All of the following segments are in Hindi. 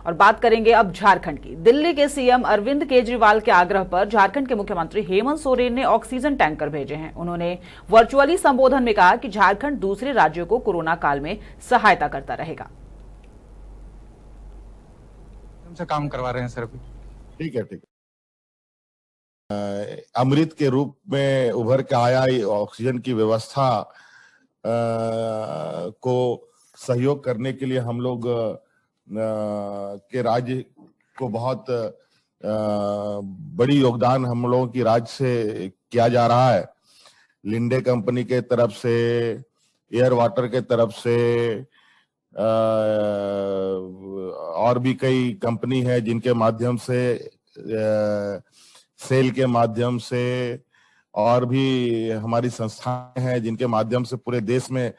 और बात करेंगे अब झारखंड की। दिल्ली के सीएम अरविंद केजरीवाल के आग्रह पर झारखंड के मुख्यमंत्री हेमंत सोरेन ने ऑक्सीजन टैंकर भेजे हैं। उन्होंने वर्चुअली संबोधन में कहा कि झारखंड दूसरे राज्यों को कोरोना काल में सहायता करता रहेगा। से काम करवा रहे हैं सर अभी। ठीक है। अमृत के रूप में उभर के आया ऑक्सीजन की व्यवस्था को सहयोग करने के लिए हम लोग के राज्य को बहुत बड़ी योगदान हम लोगों की राज्य से किया जा रहा है। लिंडे कंपनी के तरफ से, एयर वाटर के तरफ से, और भी कई कंपनी है जिनके माध्यम से, सेल के माध्यम से, और भी हमारी संस्थाएं हैं जिनके माध्यम से पूरे देश में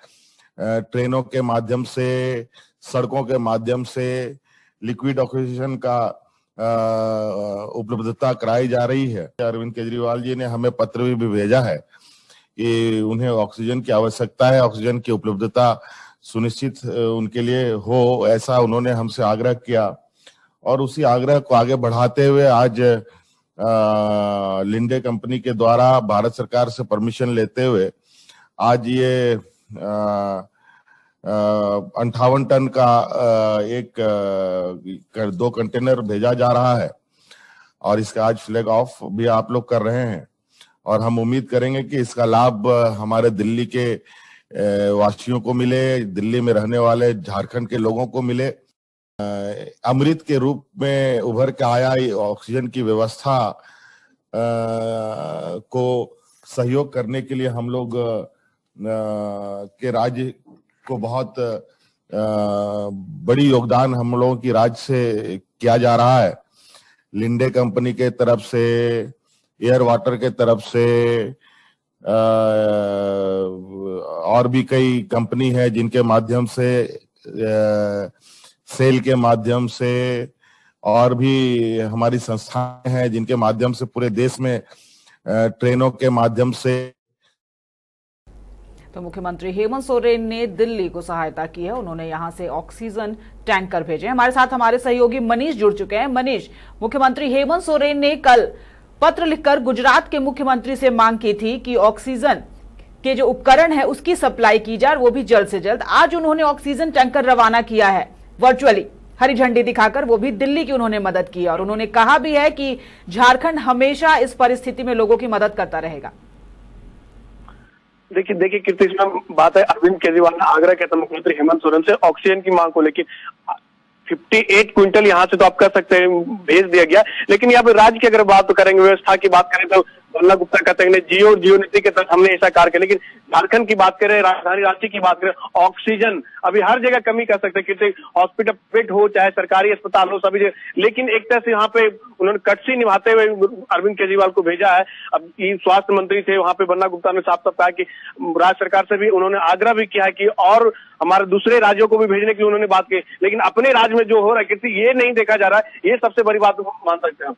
ट्रेनों के माध्यम से, सड़कों के माध्यम से लिक्विड ऑक्सीजन का उपलब्धता कराई जा रही है। अरविंद केजरीवाल जी ने हमें पत्र भी भेजा है कि उन्हें ऑक्सीजन की आवश्यकता है, ऑक्सीजन की उपलब्धता सुनिश्चित उनके लिए हो, ऐसा उन्होंने हमसे आग्रह किया। और उसी आग्रह को आगे बढ़ाते हुए आज लिंडे कंपनी के द्वारा भारत सरकार से परमिशन लेते हुए आज ये 58 टन का दो कंटेनर भेजा जा रहा है और इसका आज फ्लैग ऑफ भी आप लोग कर रहे हैं। और हम उम्मीद करेंगे कि इसका लाभ हमारे दिल्ली के वासियों को मिले, दिल्ली में रहने वाले झारखंड के लोगों को मिले। अमृत के रूप में उभर के आया ऑक्सीजन की व्यवस्था को सहयोग करने के लिए हम लोग के राज्य को बहुत बड़ी योगदान हम लोगों की राज्य से किया जा रहा है। लिंडे कंपनी के तरफ से, एयर वाटर के तरफ से, और भी कई कंपनी है जिनके माध्यम से, सेल के माध्यम से, और भी हमारी संस्थाएं हैं जिनके माध्यम से पूरे देश में ट्रेनों के माध्यम से। तो मुख्यमंत्री हेमंत सोरेन ने दिल्ली को सहायता की है। उन्होंने यहां से ऑक्सीजन टैंकर भेजे। हमारे साथ हमारे सहयोगी मनीष जुड़ चुके हैं। मनीष, मुख्यमंत्री हेमंत सोरेन ने कल पत्र लिखकर गुजरात के मुख्यमंत्री से मांग की थी कि ऑक्सीजन के जो उपकरण है उसकी सप्लाई की जाए, वो भी जल्द से जल्द। आज उन्होंने ऑक्सीजन टैंकर रवाना किया है वर्चुअली, हरी झंडी दिखाकर, वो भी दिल्ली की उन्होंने मदद की। और उन्होंने कहा भी है कि झारखंड हमेशा इस परिस्थिति में लोगों की मदद करता रहेगा। देखिए कीर्ति, इसमें बात है अरविंद केजरीवाल ने आग्रह किया था मुख्यमंत्री हेमंत सोरेन से ऑक्सीजन की मांग को लेकर। 58 क्विंटल यहाँ से तो आप कह सकते हैं भेज दिया गया, लेकिन यहाँ पे राज्य की अगर बात करेंगे, व्यवस्था की बात करें तो बल्ला गुप्ता कहते हैं जियो नीति के तहत हमने ऐसा कार्य किया। लेकिन झारखंड की बात करें, राजधानी रांची की बात करें, ऑक्सीजन अभी हर जगह कमी कर सकते हैं, किसी हॉस्पिटल बेड हो चाहे सरकारी अस्पताल हो, सभी जगह। लेकिन एक तरह से यहाँ पे उन्होंने कटसी निभाते हुए अरविंद केजरीवाल को भेजा है। अब स्वास्थ्य मंत्री थे वहां पे, बल्ला गुप्ता ने साफ साफ कहा कि राज्य सरकार से भी उन्होंने आग्रह भी किया है कि और हमारे दूसरे राज्यों को भी भेजने की उन्होंने बात की। लेकिन अपने राज्य में जो हो रहा है ये नहीं देखा जा रहा है, ये सबसे बड़ी बात मान सकते हैं।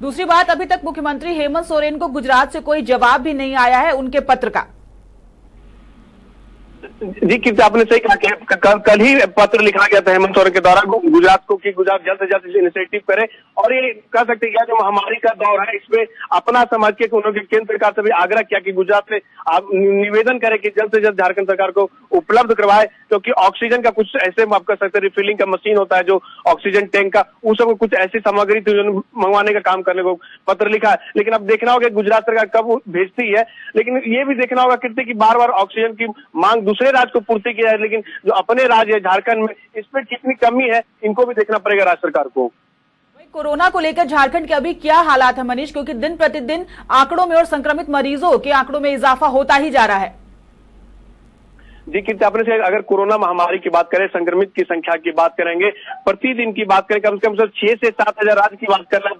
दूसरी बात, अभी तक मुख्यमंत्री हेमंत सोरेन को गुजरात से कोई जवाब भी नहीं आया है उनके पत्र का। जी कीर्ति, आपने सही कहा कि कल ही पत्र लिखा गया था हेमंत सोरेन के द्वारा गुजरात को कि गुजरात जल्द से जल्द इनिशिएटिव करे। और ये कह सकते हैं जो महामारी का दौर है इसमें अपना समझ के उन्होंने केंद्र सरकार से भी आग्रह किया कि गुजरात से आप निवेदन करें कि जल्द से जल्द झारखंड सरकार को उपलब्ध करवाए, क्योंकि ऑक्सीजन का कुछ ऐसे आप कह सकते हैं रिफिलिंग का मशीन होता है जो ऑक्सीजन टैंक का, उस सबको कुछ ऐसी सामग्री थी जो मंगवाने का काम करने को पत्र लिखा है। लेकिन अब देखना होगा गुजरात सरकार कब भेजती है। लेकिन ये भी देखना होगा कीर्ति की बार बार ऑक्सीजन की मांग दूसरे राज्य को पूर्ति किया है, लेकिन जो अपने राज्य है झारखंड में इस पर कितनी कमी है इनको भी देखना पड़ेगा राज्य सरकार को। कोरोना को लेकर झारखंड के अभी क्या हालात है मनीष, क्योंकि दिन प्रतिदिन आंकड़ों में और संक्रमित मरीजों के आंकड़ों में इजाफा होता ही जा रहा है। जी कीर्ति, आपने से अगर कोरोना महामारी की बात करें, संक्रमित की संख्या की बात करेंगे, प्रतिदिन की बात करें कम से कम 6 से 7 हजार राज्य की बात कर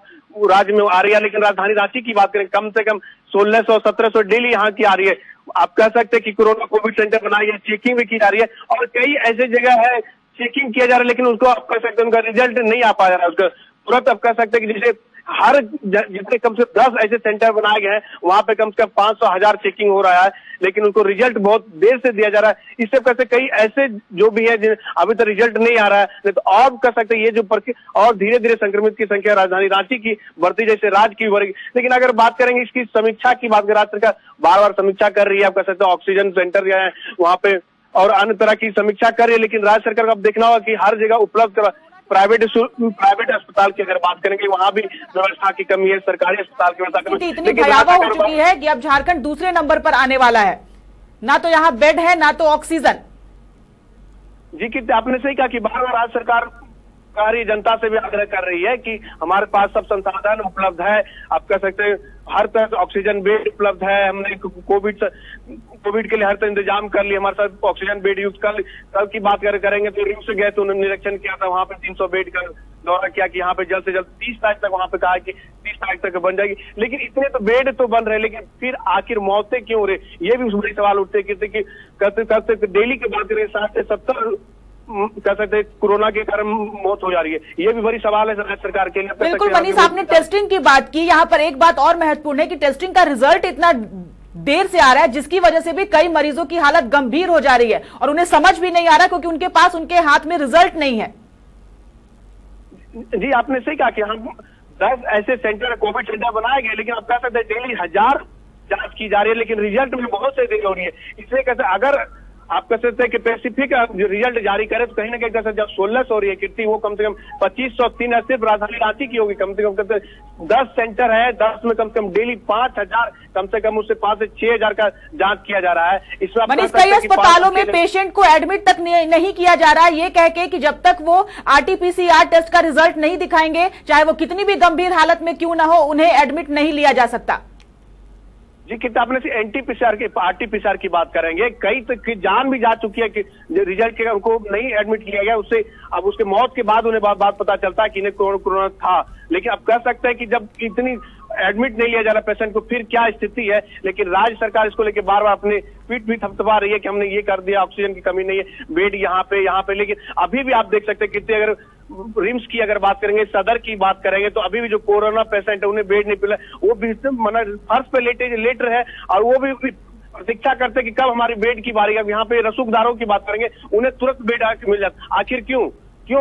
राज्य में आ रही है। लेकिन राजधानी रांची की बात करें कम से कम 1600-1700 डेली यहाँ की आ रही है। आप कह सकते हैं कि कोरोना कोविड सेंटर बनाई है, चेकिंग भी की जा रही है और कई ऐसे जगह है चेकिंग किया जा रहा है, लेकिन उसको आप कह सकते हैं उनका रिजल्ट नहीं आ पा रहा है। उसका तुरंत आप कह सकते हैं कि जैसे हर जितने कम से 10 ऐसे सेंटर बनाए गए हैं, वहां पे कम से कम 500-1000 चेकिंग हो रहा है, लेकिन उनको रिजल्ट बहुत देर से दिया जा रहा है। इससे कैसे कई ऐसे जो भी है अभी तक रिजल्ट नहीं आ रहा है, नहीं तो और कर सकते हैं ये जो और धीरे धीरे संक्रमित की संख्या राजधानी रांची की बढ़ती जैसे राज्य की बढ़ेगी। लेकिन अगर बात करेंगे इसकी समीक्षा की बात करें, राज्य सरकार बार बार समीक्षा कर रही है, आप कह सकते हैं ऑक्सीजन सेंटर जो है वहां पे और अन्य तरह की समीक्षा कर रही है, लेकिन राज्य सरकार को अब देखना होगा कि हर जगह उपलब्ध प्राइवेट अस्पताल की अगर बात करेंगे वहां भी व्यवस्था की कमी है, सरकारी अस्पताल की व्यवस्था इतनी भयावह हो चुकी है कि अब झारखंड दूसरे नंबर पर आने वाला है, ना तो यहाँ बेड है ना तो ऑक्सीजन। जी कि आपने सही कहा कि बार बार राज्य सरकार कार्य जनता से भी आग्रह कर रही है कि हमारे पास सब संसाधन उपलब्ध है, आप कह सकते हैं हर तरह से ऑक्सीजन बेड उपलब्ध है, हमने कोविड के लिए हर तरह इंतजाम कर लिया, हमारे साथ ऑक्सीजन बेड यूज कल की बात करेंगे तो रिम्स गए तो उन्होंने निरीक्षण किया था, वहां पे 300 बेड का दौरा किया कि यहाँ पे जल्द से जल्द 30 तारीख तक वहां पे कहा कि 30 तारीख तक बन जाएगी। लेकिन इतने तो बेड तो बन रहे, लेकिन फिर आखिर मौतें क्यों हो रही, ये भी बड़ी सवाल उठते कि करते डेली की बात करें 60 से 70 कह सकते हैं कोरोना के कारण मौत हो जा रही है, ये भी बड़ी सवाल है राज्य सरकार के लिए। बिल्कुल मनीष, आपने टेस्टिंग की बात की, यहाँ पर एक बात और महत्वपूर्ण है कि टेस्टिंग का रिजल्ट इतना देर से आ रहा है जिसकी वजह से भी कई मरीजों की हालत गंभीर हो जा रही है और उन्हें समझ भी नहीं आ रहा क्योंकि उनके पास उनके हाथ में रिजल्ट नहीं है। जी आपने सही कहा कि हम 10 ऐसे सेंटर कोविड सेंटर बनाए गए, लेकिन आप कह सकते हैं डेली 1000 जांच की जा रही है, लेकिन रिजल्ट में बहुत से देरी हो रही है। इसलिए कहते अगर आप कह सकते हैं कि स्पेसिफिक रिजल्ट जारी करें तो कहीं ना कहीं कह सकते जब 1600 हो रही है कितनी, वो कम से कम 2503 सिर्फ राजधानी रांची की होगी, कम से कम कहते 10 सेंटर है, 10 में कम से कम डेली 5000 कम से कम उससे 5 से 6000 का जांच किया जा रहा है। इसमें मनीष, कई अस्पतालों में पेशेंट को एडमिट तक नहीं किया जा रहा है, ये कह के कि जब तक वो RT-PCR टेस्ट का रिजल्ट नहीं दिखाएंगे, चाहे वो कितनी भी गंभीर हालत में क्यों ना हो, उन्हें एडमिट नहीं लिया जा सकता। जी कितना आपने RT-PCR की बात करेंगे, कई तक की जान भी जा चुकी है कि रिजल्ट के उनको नहीं एडमिट किया गया, उससे अब उसके मौत के बाद उन्हें बात पता चलता है कि इन्हें कोरोना था। लेकिन अब कह सकते हैं कि जब इतनी एडमिट नहीं लिया जा रहा पेशेंट को, फिर क्या स्थिति है। लेकिन राज्य सरकार इसको लेकर बार बार अपने पीठ भी थपथपा रही है कि हमने ये कर दिया, ऑक्सीजन की कमी नहीं है, बेड यहाँ पे, लेकिन अभी भी आप देख सकते हैं कितने, अगर रिम्स की अगर बात करेंगे, सदर की बात करेंगे तो अभी भी जो कोरोना पेशेंट है उन्हें बेड नहीं मिला, वो भी फर्श पे लेट रहे और वो भी प्रतीक्षा करते हैं कि कब हमारी बेड की बारी। अब यहाँ पे रसूखदारों की बात करेंगे, उन्हें तुरंत बेड आके मिल जाता। आखिर क्यों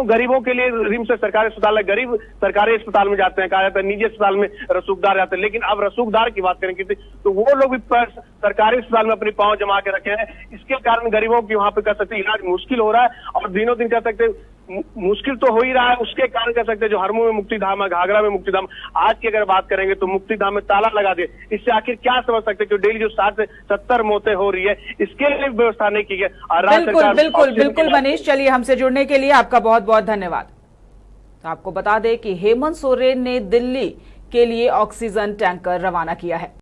गरीबों के लिए रिम्स से सरकारी अस्पताल है, गरीब सरकारी अस्पताल में जाते हैं, कहा जाता है निजी अस्पताल में रसूखदार जाते हैं। लेकिन अब रसूखदार की बात करेंगे तो वो लोग भी सरकारी अस्पताल में अपनी पांव जमा के रखे हैं, इसके कारण गरीबों की वहां पे कह सकते इलाज मुश्किल हो रहा है और दिनों दिन कह सकते मुश्किल तो हो ही रहा है। उसके कारण कह सकते जो हरमू में मुक्तिधाम है, घाघरा में मुक्तिधाम, आज की अगर बात करेंगे तो मुक्तिधाम में ताला लगा दिए। इससे आखिर क्या समझ सकते कि डेली जो 60 से 70 मौतें हो रही है, इसके लिए व्यवस्था नहीं की गई। बिल्कुल मनीष, चलिए हमसे जुड़ने के लिए आपका बहुत बहुत धन्यवाद। तो आपको बता दें कि हेमंत सोरेन ने दिल्ली के लिए ऑक्सीजन टैंकर रवाना किया है।